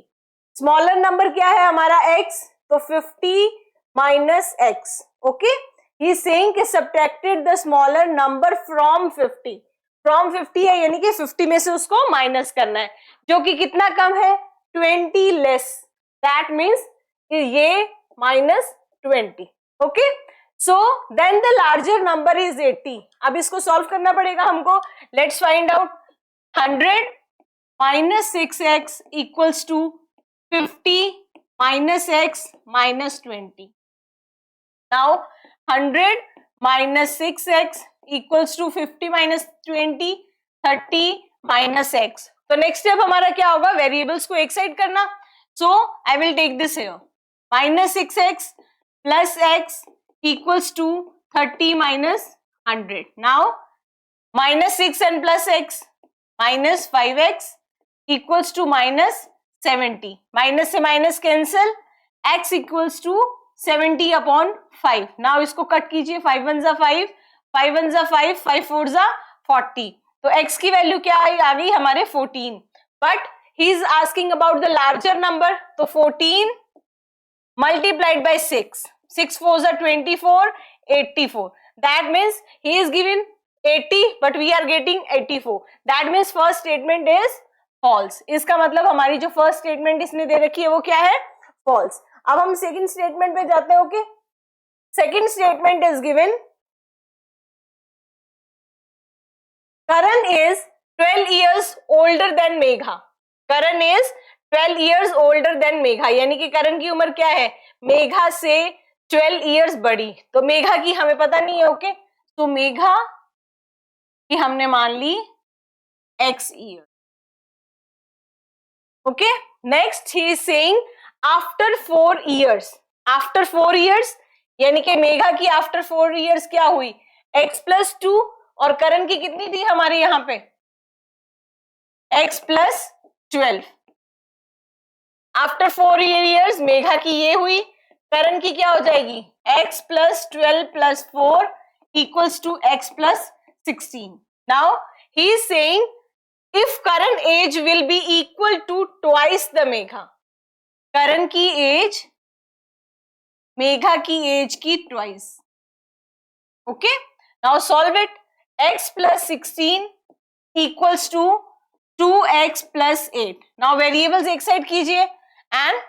smaller number क्या है हमारा? x, तो 50 minus x। okay, he is saying कि subtracted the smaller number from 50, from 50 है यानी कि 50 में से उसको माइनस करना है, जो कि कितना कम है? 20 लेस, that means ये minus 20। Okay, so then the larger number is 80। अब इसको सॉल्व करना पड़ेगा हमको। Let's find out 100 minus 6x equals to 50 minus x minus 20। Now 100 minus 6x equals to 50 minus 20, 30 minus x। तो नेक्स्ट स्टेप हमारा क्या होगा? वेरिएबल्स को एक साइड करना। So I will take this here, minus 6x plus x equals to 30 minus 100। Now minus 6 and plus x minus 5x equals to minus 70। minus से minus cancel, x equals to 70 upon 5। now इसको cut कीजिए, 5 1 जा 5, 5 1 जा 5, 5 4 जा 40, तो x की value क्या आ गई हमारे? 14। But he is asking about the larger number, तो 14 multiplied by 6, 6 4s are 24, 84, that means he is given 80 but we are getting 84, that means first statement is false। इसका मतलब हमारी जो फर्स्ट स्टेटमेंट इसने दे रखी है वो क्या है? false। अब हम सेकंड स्टेटमेंट पे जाते हैं। Okay, second statement is given Karan is 12 years older than Megha। Karan is 12 years older than Megha, यानी कि करण की उम्र क्या है? मेघा से 12 years बड़ी, तो मेघा की हमें पता नहीं है। ओके, तो मेघा की हमने मान ली x year। Okay, next he is saying after 4 years, after 4 years यानी कि मेघा की आफ्टर 4 years क्या हुई? x plus 2, और करण की कितनी थी हमारे यहाँ पे? x plus 12। After 4 years Megha की ये हुई, करण की क्या हो जाएगी, x plus 12 plus 4 equals to x plus 16. Now he is saying if Karan age will be equal to twice the Megha, करण की एज मेघा की एज की twice. Okay, now solve it. x plus 16 equals to 2x plus 8. Now variables एक side कीजिए and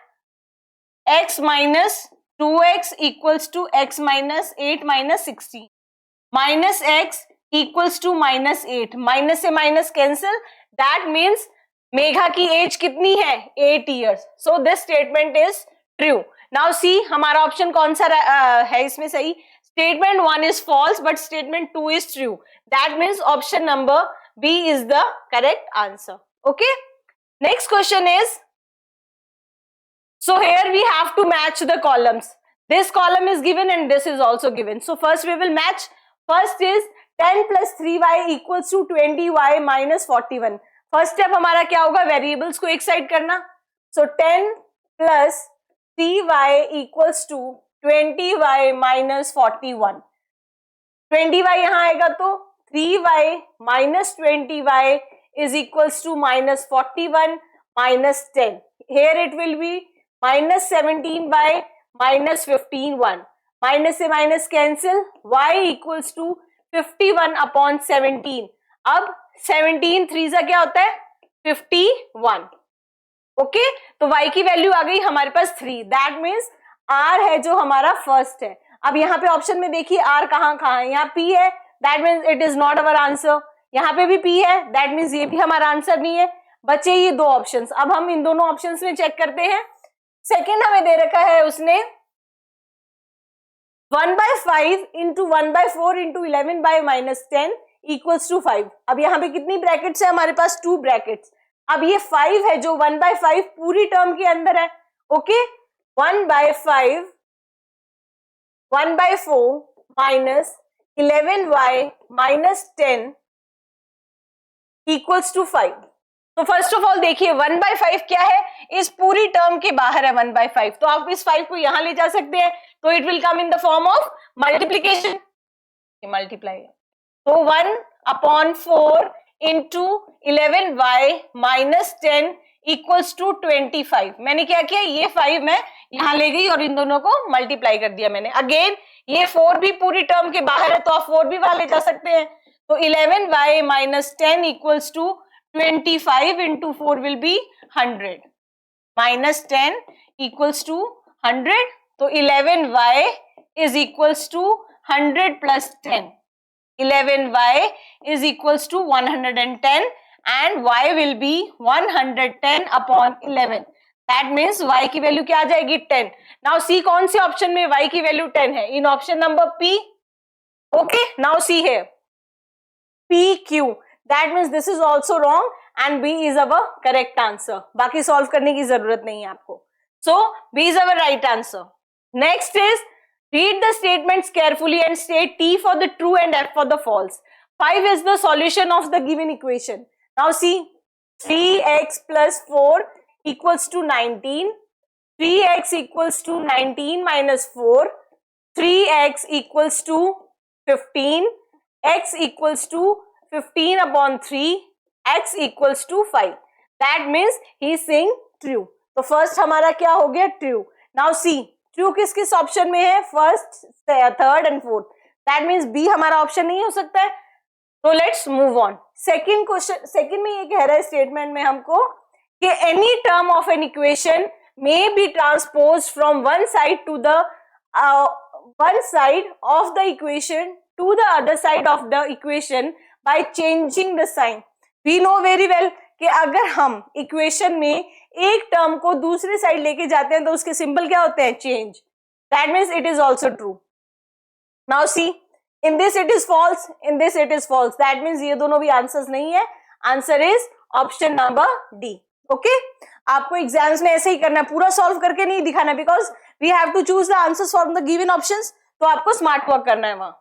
x minus 2x equals to x minus 8 minus 16 minus x equals to minus 8. Minus से minus cancel, that means Megha की as कितनी है, 8 years. So this statement is true. Now सी हमारा option कौन सा है इसमें सही. Statement 1 is false but statement 2 is true. That means option number B is the correct answer. Okay. Next question is, so here we have to match the columns. This column is given and this is also given. So first we will match. First is 10 plus 3y equals to 20y minus 41. First step हमारा क्या होगा, variables को एक side करना. So 10 plus 3y equals to 20y minus 41. 20y यहाँ आएगा तो 3y minus 20y is equals to minus 41 minus 10. Here it will be minus 17y minus 15. Minus से minus cancel, y equals to 51 upon 17. अब 17 3 से क्या होता है 51. ओके, तो y की वैल्यू आ गई हमारे पास 3. दैट मीन्स r है जो हमारा फर्स्ट है. अब यहाँ पे ऑप्शन में देखिए r कहाँ है, यहाँ p है, that means it is not our answer. यहाँ पे भी p है, दैट मीन्स ये भी हमारा आंसर नहीं है. बचे ये दो ऑप्शंस. अब हम इन दोनों ऑप्शंस में चेक करते हैं. सेकेंड हमें दे रखा है उसने 1/5 into 1/4 into 11 by minus 10 equals to 5. अब यहाँ पे कितनी ब्रैकेट्स है हमारे पास, 2 ब्रैकेट्स. अब ये 5 है जो 1/5 पूरी टर्म के अंदर है. Okay, 1/5 1/4 minus 11y minus 10 equals to 5. तो फर्स्ट ऑफ ऑल देखिए 1/5 क्या है, इस पूरी टर्म के बाहर है 1/5. तो आप इस 5 को यहां ले जा सकते हैं, तो it will come in the form of multiplication, multiply. तो 1/4 into 11y minus 10 equals to 25. मैंने क्या किया, ये 5 मैं यहां ले गई और इन दोनों को मल्टीप्लाई कर दिया मैंने. अगेन ये 4 भी पूरी टर्म के बाहर है, तो आप 4 भी वहां ले जा सकते हैं. तो 11y minus 10 equals to 25 into 4 will be 100. Minus 10 equals to 100. तो 11y is equals to 100 plus 10. 11y is equals to 110 and y will be 110 upon 11. That means y की वैल्यू क्या आ जाएगी, 10. Now see कौन से ऑप्शन में y की value 10 है, in option number P. Okay, now see here PQ. That means this is also wrong and B is our correct answer. बाकी solve करने की जरूरत नहीं है आपको. So B is our right answer. Next is read the statements carefully and state T for the true and F for the false. 5 is the solution of the given equation. Now see 3x plus 4 equals to 19. 3x equals to 19 minus 4. 3x equals to 15. X equals to 15 upon 3, x equals to 5. That means he is saying true. तो first हमारा क्या हो गया, true. Now C true किस किस option में है, first, third and fourth. That means B हमारा ऑप्शन नहीं हो सकता है. तो let's move on. Second question, second में ये कह रहा है स्टेटमेंट में हमको कि any term of an equation may be transpose from one side to the one side of the equation to the other side of the equation by changing the sign. We know very well कि अगर हम equation में एक term को दूसरे side लेके जाते हैं तो उसके सिंबल क्या होते हैं, change. That means it is also true. Now see in this it is false, in this it is false. That means ये दोनों भी आंसर्स नहीं है. Answer is option number D. Okay, आपको एग्जाम्स में ऐसे ही करना है, पूरा सॉल्व करके नहीं दिखाना, because we have to choose the answers from the given options. तो आपको स्मार्ट वर्क करना है वहां.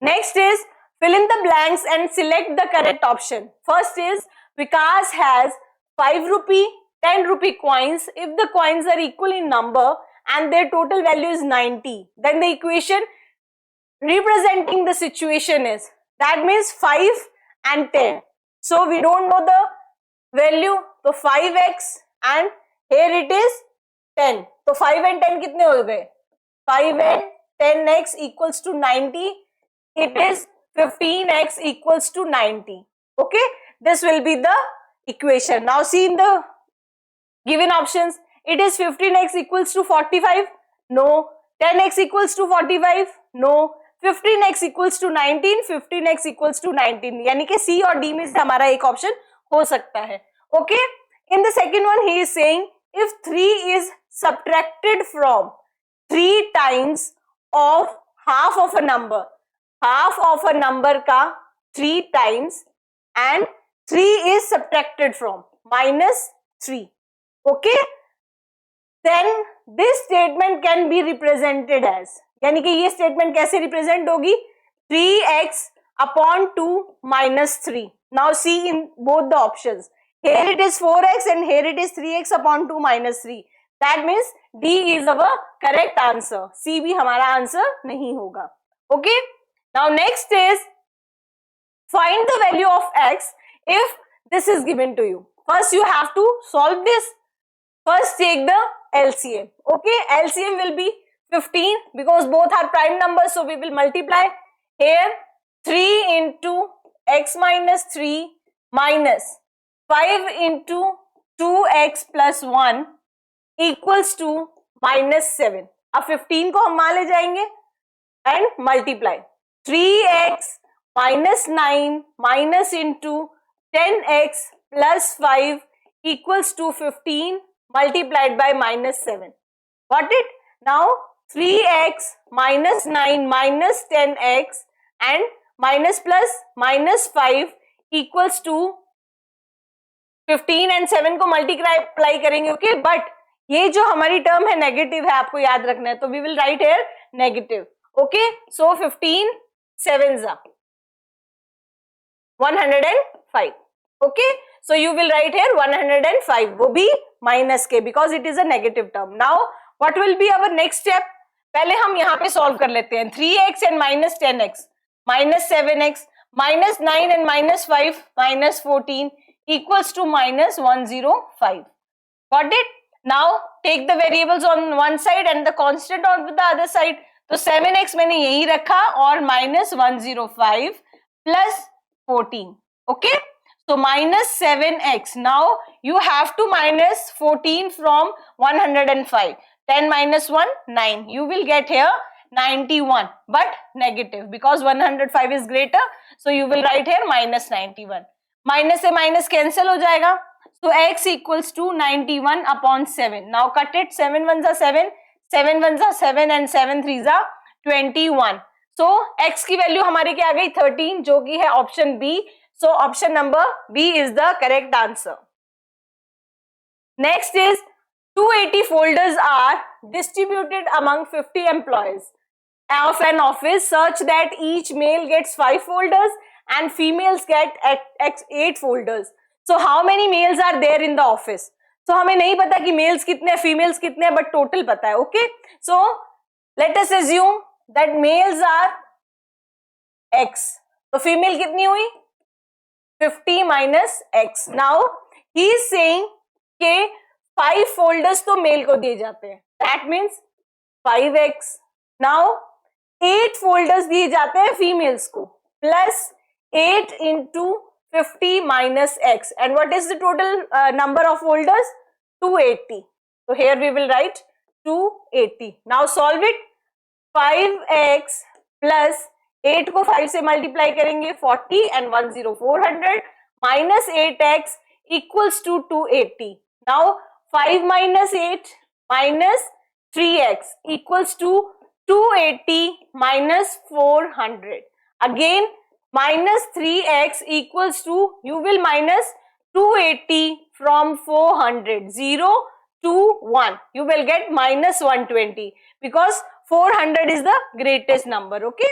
Next is fill in the blanks and select the correct option. First is Vikas has 5 rupee, 10 rupee coins if the coins are equal in number and their total value is 90. Then the equation representing the situation is, that means 5 and 10. So we don't know the value, so 5x and here it is 10. So 5 and 10 कितने हो गए? 5 and 10x equals to 90. It is 15x equals to 90. Okay, this will be the equation. Now see in the given options, it is 15x equals to 45. No. 10x equals to 45. No. 15x equals to 19. 15x equals to 19. यानी कि C और D में से हमारा एक option हो सकता है. Okay. In the second one, he is saying if 3 is subtracted from 3 times of half of a number का 3 times and 3 is subtracted from -3. Okay, then this statement can be represented as, यानी कि ये statement कैसे represent होगी? 3x upon 2 minus 3. Now see in both the options. Here it is 4x and here it is 3x upon 2 minus 3. That means D is our correct answer. C भी हमारा answer नहीं होगा. Okay. Now next is find the value of x if this is given to you. First you have to solve this. First take the LCM. Okay, LCM will be 15 because both are prime numbers, so we will multiply. Here 3 into x minus 3 minus 5 into 2x plus 1 equals to -7. अब 15 को हम मान ले जाएंगे and multiply. 3x minus 9 minus into 10x plus 5 equals to 15 multiplied by -7. Got it? Now 3x minus 9 minus 10x and minus plus minus 5 equals to 15 and 7 को multiply करेंगे. Okay, but ये जो हमारी टर्म है नेगेटिव है, आपको याद रखना है, तो we will write here negative. Okay, so 15 7s are 105. ओके, so you will write here 105, वो भी माइनस के, because it is a negative term. Now what will be our next step? पहले हम यहाँ पे सॉल्व कर लेते हैं. 3x and minus 10x minus 7x minus 9 and minus 5 minus 14 equals to minus 105. Got it? Now take the variables on one side and the constant on the other side. तो 7x मैंने यही रखा और minus 105 plus 14. Okay? So minus 7x. Now you have to minus 14 from 105. 10 minus 1, 9. You will get here 91, but negative because 105 is greater. So you will write here minus 91. Minus से minus cancel हो जाएगा. So x equals to 91 upon 7. Now cut it. 7 ones are 7, 7 ones are 7 and 7 threes are 21. So x की value हमारी क्या आ गई? 13, जो कि है option B. So option number B is the correct answer. Next is 280 folders are distributed among 50 employees of an office such that each male gets 5 folders and females get 8 folders. So how many males are there in the office? So हमें नहीं पता कि males कितने females कितने, but total पता है. Okay, so let us assume that males are x. तो female कितनी हुई? 50 minus x. Now he is saying कि 5 folders तो मेल को दिए जाते हैं. That means 5x. Now 8 folders दिए जाते हैं फीमेल्स को, plus 8 into 50 minus x. And what is the total number of folders? 280. So here we will write 280. Now solve it. 5x plus 8 को 5 से मल्टीप्लाई करेंगे 40 and 10 400 minus 8x equals to 280. Now 5 minus 8 minus 3x equals to 280 minus 400. Again minus 3x equals to, you will minus 280 from 400. 0 to 1. You will get minus 120 because 400 is the greatest number. Okay.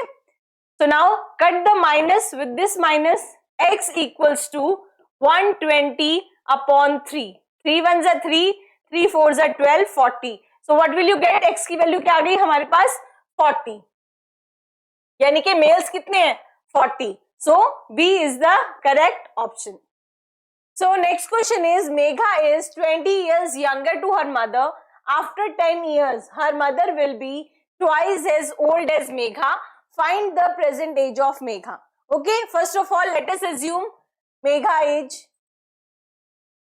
So now cut the minus with this minus. X equals to 120 upon 3. 3 1 जा 3, 3 4 जा 12, 40. So what will you get? x की value क्या आ गई हमारे पास? 40. यानी कि mails कितने हैं? 40. सो B is the correct option. So next question is, Megha is 20 years younger to her mother. After 10 years, her mother will be twice as old as Megha. Find the present age of Megha. Okay, first of all, let us assume Megha age.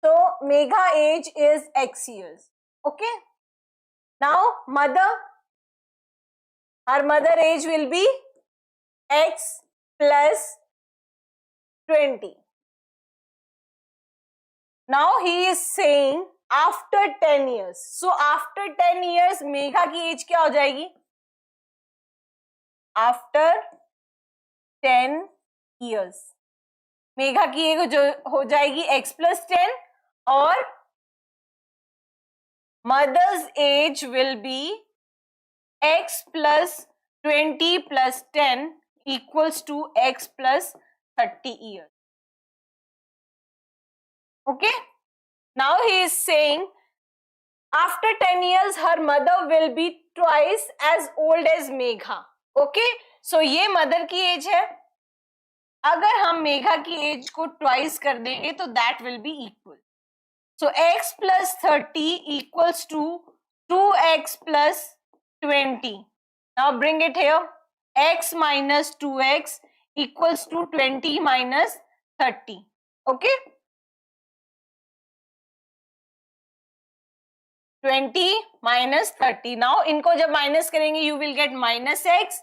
So Megha age is X years. Okay. Now mother, her mother age will be X plus 20. Now he is saying after 10 years. So after 10 years Megha की age क्या हो जाएगी? After 10 years Megha की as जो हो जाएगी x plus 10 और mother's age will be x plus 20 plus 10 equals to x plus 30 years. Okay, now he is saying after 10 years her mother will be twice as old as Megha. Okay, so ये mother की as है. अगर हम मेघा की as को twice कर देंगे तो that will be equal. So x plus 30 equals to 2x plus 20. Now bring it here. X minus 2x equals to 20 minus 30. Okay, 20 minus 30. Now इनको जब माइनस करेंगे you will get minus x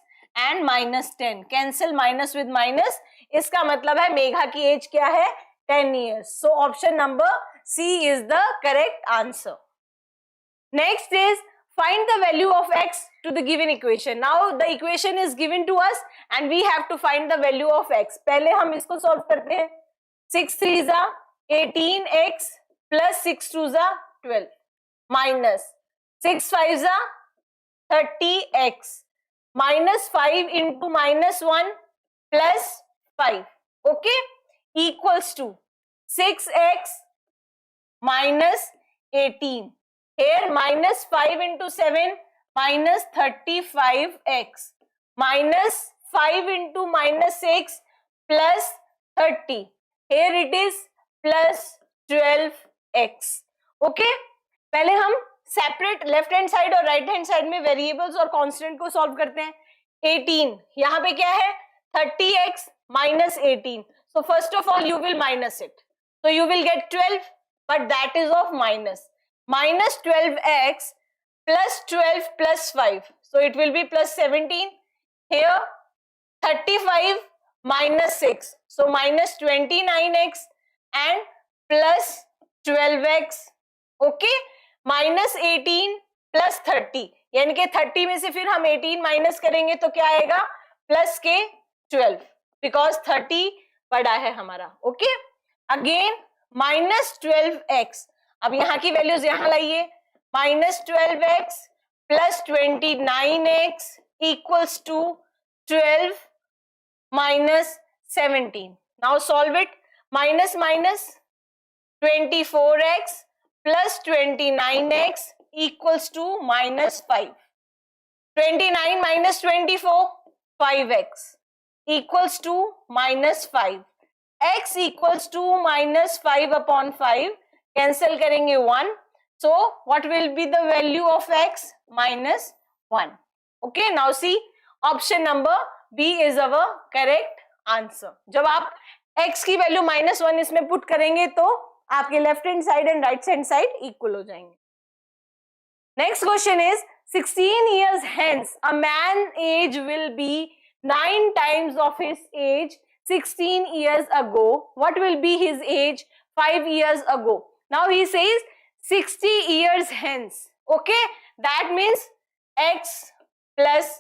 and minus 10. Cancel minus with minus. इसका मतलब है मेघा की age क्या है? 10 years. So option number C is the correct answer. Next is find the value of x to the given equation. Now the equation is given to us and we have to find the value of x. पहले हम इसको solve करते हैं. 6 3 जा 18x plus 6 2 जा 12 minus 6 5 जा 30x minus 5 into minus 1 plus 5. Okay, equals to 6x minus 18. Here minus 5 into 7 minus 35x minus 5 into minus 6 plus 30. Here it is plus 12x. Okay, पहले हम सेपरेट लेफ्ट हैंड साइड और right hand side में variables और constant को solve करते हैं. 18 यहाँ पे क्या है? 30x minus 18. So first of all you will minus it. So you will get 12, but that is of minus. Minus 12x plus 12 plus 5. So it will be plus 17. Here 35 minus 6. So minus 29x and plus 12x. Okay. Minus 18 plus 30 यानी कि 30 में से फिर हम 18 minus करेंगे तो क्या आएगा? प्लस के 12 बिकॉज 30 बड़ा है हमारा. Okay, again minus 12x. अब यहाँ की वैल्यूज यहाँ लाइए. Minus 12x plus 29x equals to 12 minus 17. Now solve it. Minus minus 24x plus 29x equals to minus 5. 29 minus 24, 5x equals to minus 5. x equals to minus 5 upon 5. Cancel करेंगे 1. So what will be the value of x? Minus 1. Okay, now see option number B is our correct answer. जब आप x की value -1 इसमें put करेंगे तो आपके left hand side and right hand side equal हो जाएंगे. Next question is 16 years hence a man age will be 9 times of his age 16 years ago. What will be his age 5 years ago? Now he says 60 years hence. Okay, that means x plus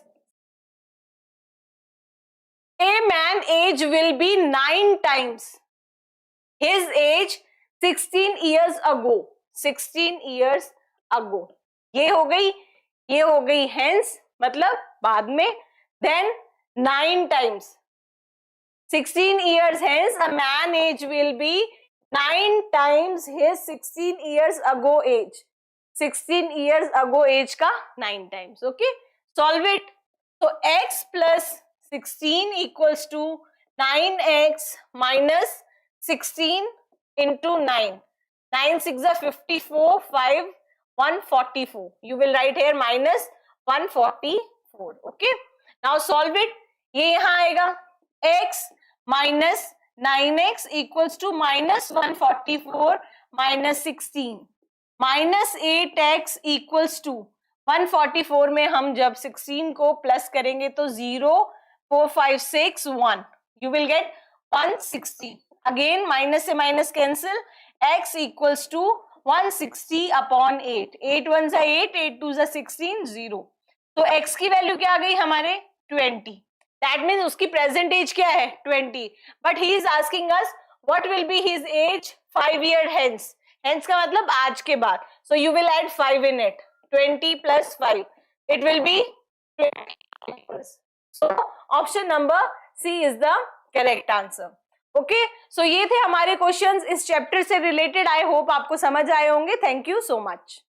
a man age will be 9 times his age 16 years ago. 16 years ago. ये हो गई hence मतलब बाद में. then 9 times 16 years hence a man age will be 9 times his 16 years ago age. 16 years ago age का 9 times. Okay, solve it. So x plus 16 equals to 9x minus 16 into 9. 9 6 are 54, 5 144. You will write here minus 144. Okay, now solve it. ये यहाँ आएगा x minus 9x equals to minus 144 minus 16 minus 8x equals to 144 में हम जब 16 को plus करेंगे तो 0 4 5 6 1 you will get 160. Again minus से minus cancel, x equals to 160 upon 8. 8 1 जा 8, 8 2 जा 16, 0. तो x की वैल्यू क्या आ गई हमारे 20. दैट मीन्स उसकी प्रेजेंट एज क्या है 20. But he is asking us what will be his age 5 year hence. Hence का मतलब आज के बाद. So you will add 5 in it. 20 plus 5 it will be 20. So option number C is the correct answer. Okay, so ये थे हमारे questions इस chapter से रिलेटेड. आई होप आपको समझ आए होंगे. Thank you so much.